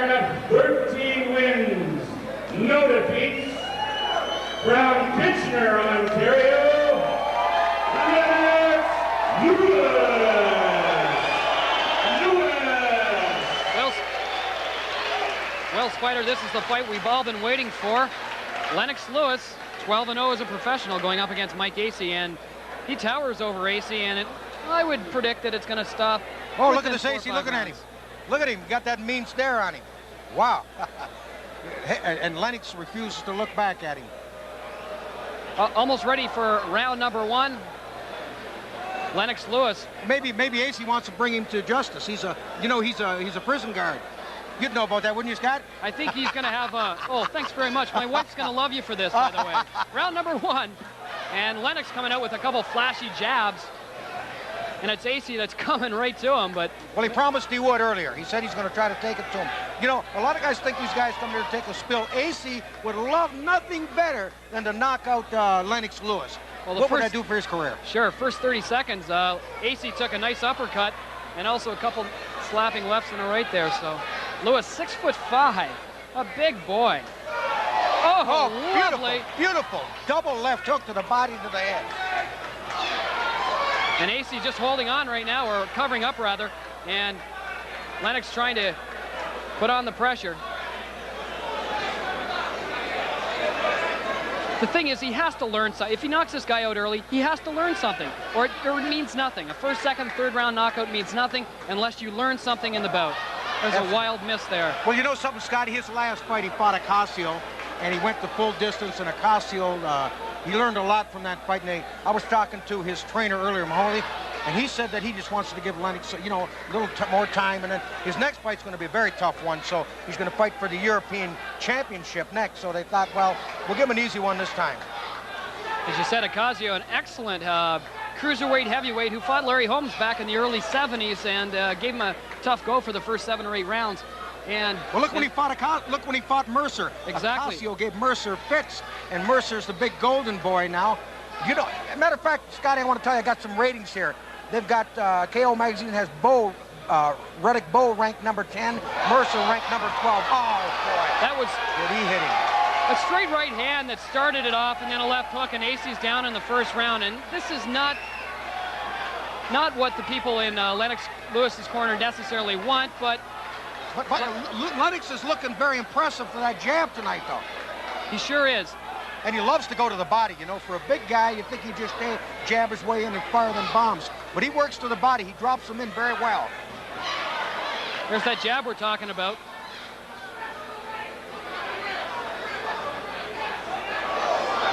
record of 13 wins, no defeats, from Kitchener, Ontario, Lennox Well, Spider, this is the fight we've all been waiting for. Lennox Lewis, 12-0 as a professional, going up against Mike Acey, and he towers over Acey, and I would predict that it's going to stop. Oh, look at this Acey looking at him. Look at him, got that mean stare on him. Wow. And Lennox refuses to look back at him. Almost ready for round number 1. Lennox Lewis. Maybe Acey wants to bring him to justice. He's a prison guard. You'd know about that, wouldn't you, Scott? I think he's going to have a... Oh, thanks very much. My wife's going to love you for this, by the way. Round number 1. And Lennox coming out with a couple flashy jabs. And it's Acey that's coming right to him, but... Well, he promised he would earlier. He said he's going to try to take it to him. You know, a lot of guys think these guys come here to take a spill. Acey would love nothing better than to knock out Lennox Lewis. Well, what would that do for his career? Sure, first 30 seconds, Acey took a nice uppercut and also a couple slapping lefts in a right there, so... Lewis, 6'5", a big boy. Oh, lovely. Beautiful. Double left hook to the body, to the head. And Acey just holding on right now, or covering up rather, and Lennox trying to put on the pressure. The thing is, he has to learn something. If he knocks this guy out early, he has to learn something, or it means nothing. A first, second, third round knockout means nothing unless you learn something in the bout. There's a wild miss there. Well, you know something, Scotty? His last fight, he fought Acey, and he went the full distance, and Acey, he learned a lot from that fight. And I was talking to his trainer earlier, Mahoney, and he said that he just wants to give Lennox, you know, a little more time, and then his next fight's going to be a very tough one, so he's going to fight for the European Championship next. So they thought, well, we'll give him an easy one this time. As you said, Acey, an excellent cruiserweight heavyweight who fought Larry Holmes back in the early 70s and gave him a tough go for the first 7 or 8 rounds. And well, look when he fought Mercer. Exactly. Acey gave Mercer fits, and Mercer's the big golden boy now. You know, matter of fact, Scotty, I want to tell you, I got some ratings here. They've got KO Magazine has Riddick Bowe ranked number 10, Mercer ranked number 12. Oh boy, that was. Did he hit him? A straight right hand that started it off, and then a left hook, and Acey's down in the first round. And this is not what the people in Lennox Lewis's corner necessarily want, but Lennox is looking very impressive for that jab tonight, though. He sure is. And he loves to go to the body. You know, for a big guy, you think he just jab his way in and fire them bombs. But he works to the body. He drops them in very well. There's that jab we're talking about.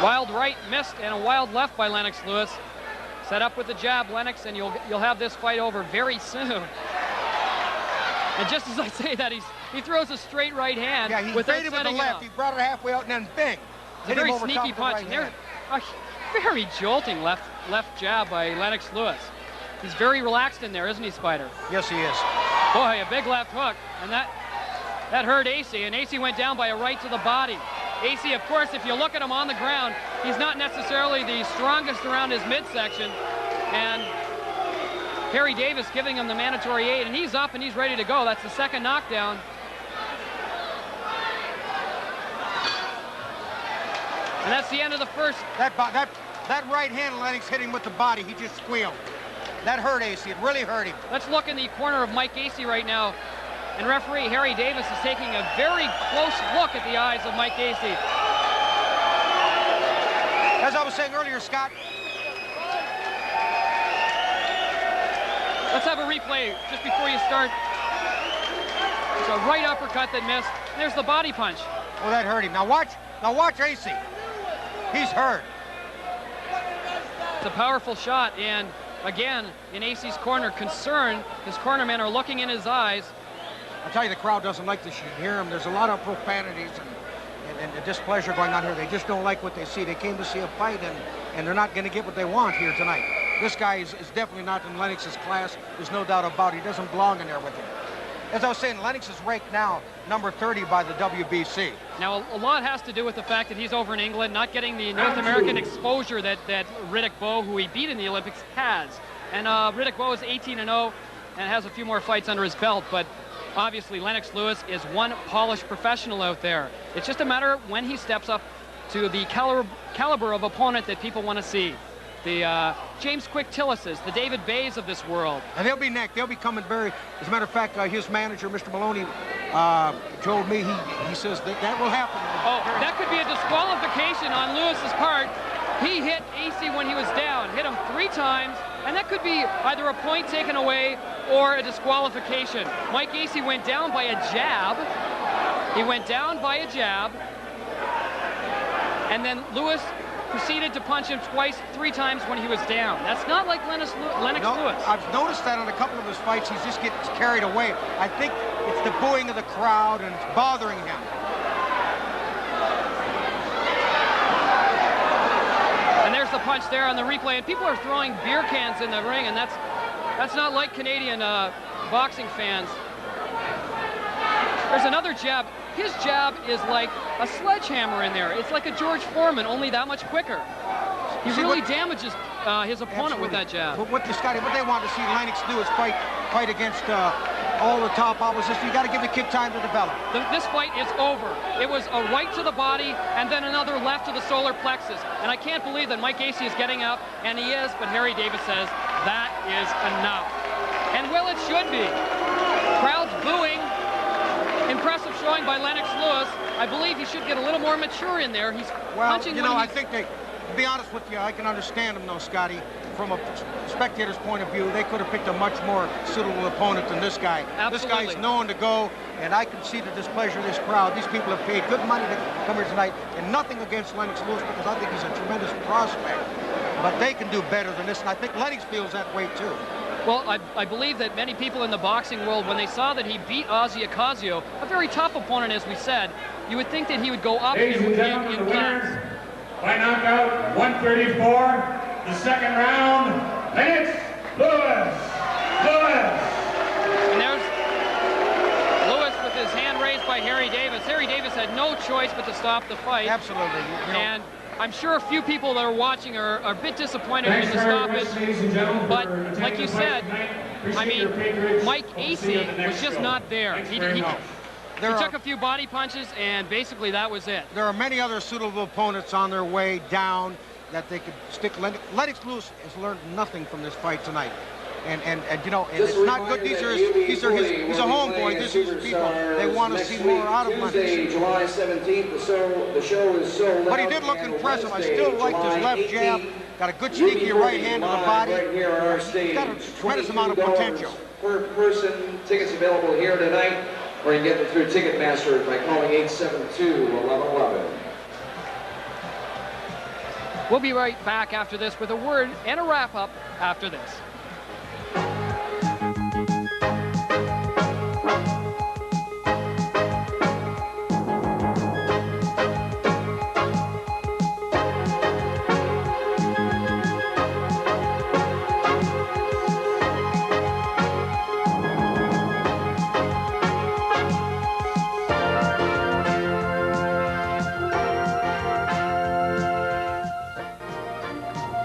Wild right missed, and a wild left by Lennox Lewis. Set up with the jab, Lennox, and you'll have this fight over very soon. And just as I say that, he throws a straight right hand. Yeah, he faded with the left. He brought it halfway out and then bing. It's a very sneaky punch. And there's a very jolting left jab by Lennox Lewis. He's very relaxed in there, isn't he, Spider? Yes, he is. Boy, a big left hook, and that hurt Acey, and Acey went down by a right to the body. Acey, of course, if you look at him on the ground, he's not necessarily the strongest around his midsection, and Harry Davis giving him the mandatory 8, and he's up and he's ready to go. That's the second knockdown. And that's the end of the first. That right hand Lennox hit him with the body. He just squealed. That hurt Acey. It really hurt him. Let's look in the corner of Mike Acey right now. And referee Harry Davis is taking a very close look at the eyes of Mike Acey. As I was saying earlier, Scott. Let's have a replay just before you start. It's a right uppercut that missed. There's the body punch. Oh, that hurt him. Now watch Acey. He's hurt. It's a powerful shot, and again, in Acey's corner, concern. His cornermen are looking in his eyes. I'll tell you, the crowd doesn't like this. You hear him. There's a lot of profanities and displeasure going on here. They just don't like what they see. They came to see a fight, and they're not going to get what they want here tonight. This guy is definitely not in Lennox's class. There's no doubt about it. He doesn't belong in there with him. As I was saying, Lennox is ranked now number 30 by the WBC. Now, a lot has to do with the fact that he's over in England, not getting the North American exposure that Riddick Bowe, who he beat in the Olympics, has. And Riddick Bowe is 18-0 and has a few more fights under his belt, but obviously Lennox Lewis is one polished professional out there. It's just a matter of when he steps up to the caliber of opponent that people want to see. The James Quick Tillises, the David Bays of this world. And they'll be next. They'll be coming very, as a matter of fact, his manager, Mr. Maloney, told me, he says that will happen. Oh, that could be a disqualification on Lewis's part. He hit Acey when he was down, hit him 3 times, and that could be either a point taken away or a disqualification. Mike Acey went down by a jab. He went down by a jab, and then Lewis proceeded to punch him 3 times when he was down. That's not like Lennox Lewis. I've noticed that on a couple of his fights, he just gets carried away. I think it's the booing of the crowd, and it's bothering him. And there's the punch there on the replay, and people are throwing beer cans in the ring, and that's not like Canadian boxing fans. There's another jab. His jab is like a sledgehammer in there. It's like a George Foreman, only that much quicker. He really damages his opponent with that jab. But what they want to see Lennox do is fight against all the top opposition. You got to give the kid time to develop. This fight is over. It was a right to the body and then another left to the solar plexus. And I can't believe that Mike Acey is getting up, and he is, but Harry Davis says that is enough. And well, it should be. Crowds booing. Impressive showing by Lennox Lewis. I believe he should get a little more mature in there. He's punching. Well, I think to be honest with you, I can understand him though, Scotty. From a spectator's point of view, they could have picked a much more suitable opponent than this guy. Absolutely. This guy's known to go, and I can see the displeasure of this crowd. These people have paid good money to come here tonight, and nothing against Lennox Lewis because I think he's a tremendous prospect. But they can do better than this, and I think Lennox feels that way too. Well, I believe that many people in the boxing world, when they saw that he beat Ozzy Ocasio, a very tough opponent, as we said, you would think that he would go up in class. By knockout, 134, the second round, Lennox Lewis. And there's Lewis with his hand raised by Harry Davis. Harry Davis had no choice but to stop the fight. Absolutely. And I'm sure a few people that are watching are a bit disappointed in the stoppage. But like you said, I mean, Mike Acey was just not there. He took a few body punches, and basically that was it. There are many other suitable opponents on their way down that they could stick. Lennox Lewis has learned nothing from this fight tonight. And you know, and it's not good. He's a homeboy. These are his people. They want to see more out of Lennox. July 17th, the show is sold out. But he did look impressive. I still liked his left jab. Got a good sneaky right hand to the body. He's got a tremendous amount of potential. Per person, tickets available here tonight, or you can get them through Ticketmaster by calling 872-1111. We'll be right back after this with a word and a wrap-up after this.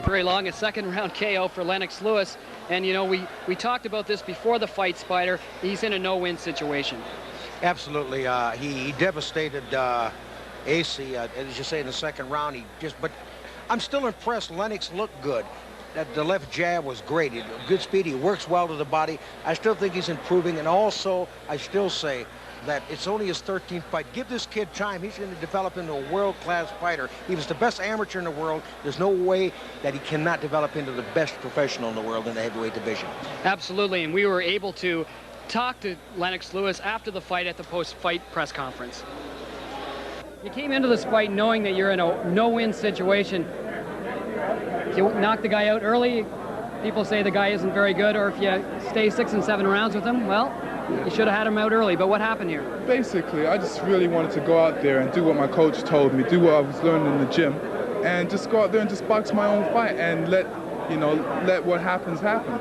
Very long, a second round KO for Lennox Lewis. And you know, we talked about this before the fight, Spider. He's in a no-win situation. Absolutely. He devastated Acey, as you say, in the second round. But I'm still impressed. Lennox looked good. The left jab was great. Good speed. He works well to the body. I still think he's improving. And also, I still say that it's only his 13th fight. Give this kid time. He's going to develop into a world-class fighter. He was the best amateur in the world. There's no way that he cannot develop into the best professional in the world in the heavyweight division. Absolutely, and we were able to talk to Lennox Lewis after the fight at the post-fight press conference. You came into this fight knowing that you're in a no-win situation. If you knock the guy out early, people say the guy isn't very good, or if you stay 6 and 7 rounds with him, well, you should have had him out early. But what happened here? Basically, I just really wanted to go out there and do what my coach told me, do what I was learning in the gym, and just go out there and just box my own fight and let what happens happen.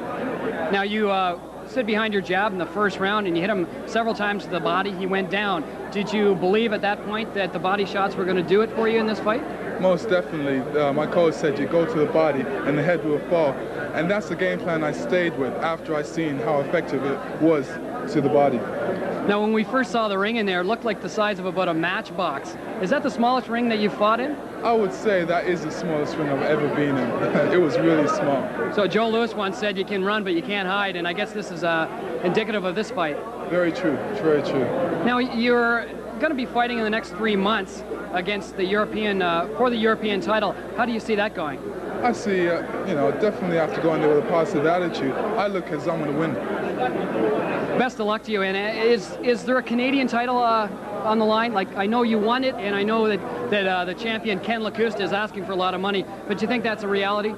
Now you stood behind your jab in the first round and you hit him several times to the body. He went down. Did you believe at that point that the body shots were going to do it for you in this fight? Most definitely. My coach said you go to the body and the head will fall. And that's the game plan I stayed with after I seen how effective it was to the body. Now, when we first saw the ring in there, it looked like the size of about a matchbox. Is that the smallest ring that you've fought in? I would say that is the smallest ring I've ever been in. It was really small. So Joe Louis once said you can run, but you can't hide, and I guess this is indicative of this fight. Very true, very true. Now, you're going to be fighting in the next 3 months against the European, for the European title. How do you see that going? I see, you know, definitely have to go in there with a positive attitude. I look as I'm going to win. Best of luck to you. And is there a Canadian title on the line? Like, I know you won it, and I know that the champion Ken Lacusta is asking for a lot of money, but do you think that's a reality?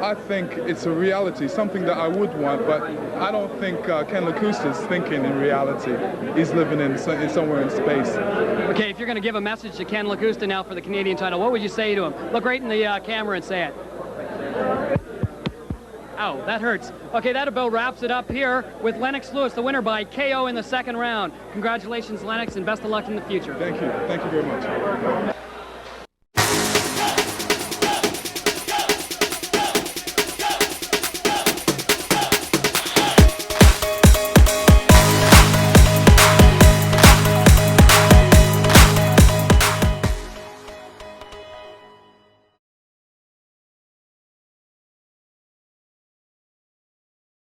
I think it's a reality, something that I would want, but I don't think Ken Lacusta is thinking in reality. He's living in somewhere in space. Okay, if you're going to give a message to Ken Lacusta now for the Canadian title, what would you say to him? Look right in the camera and say it. Ow, that hurts. Okay, that about wraps it up here with Lennox Lewis, the winner by KO in the second round. Congratulations, Lennox, and best of luck in the future. Thank you. Thank you very much.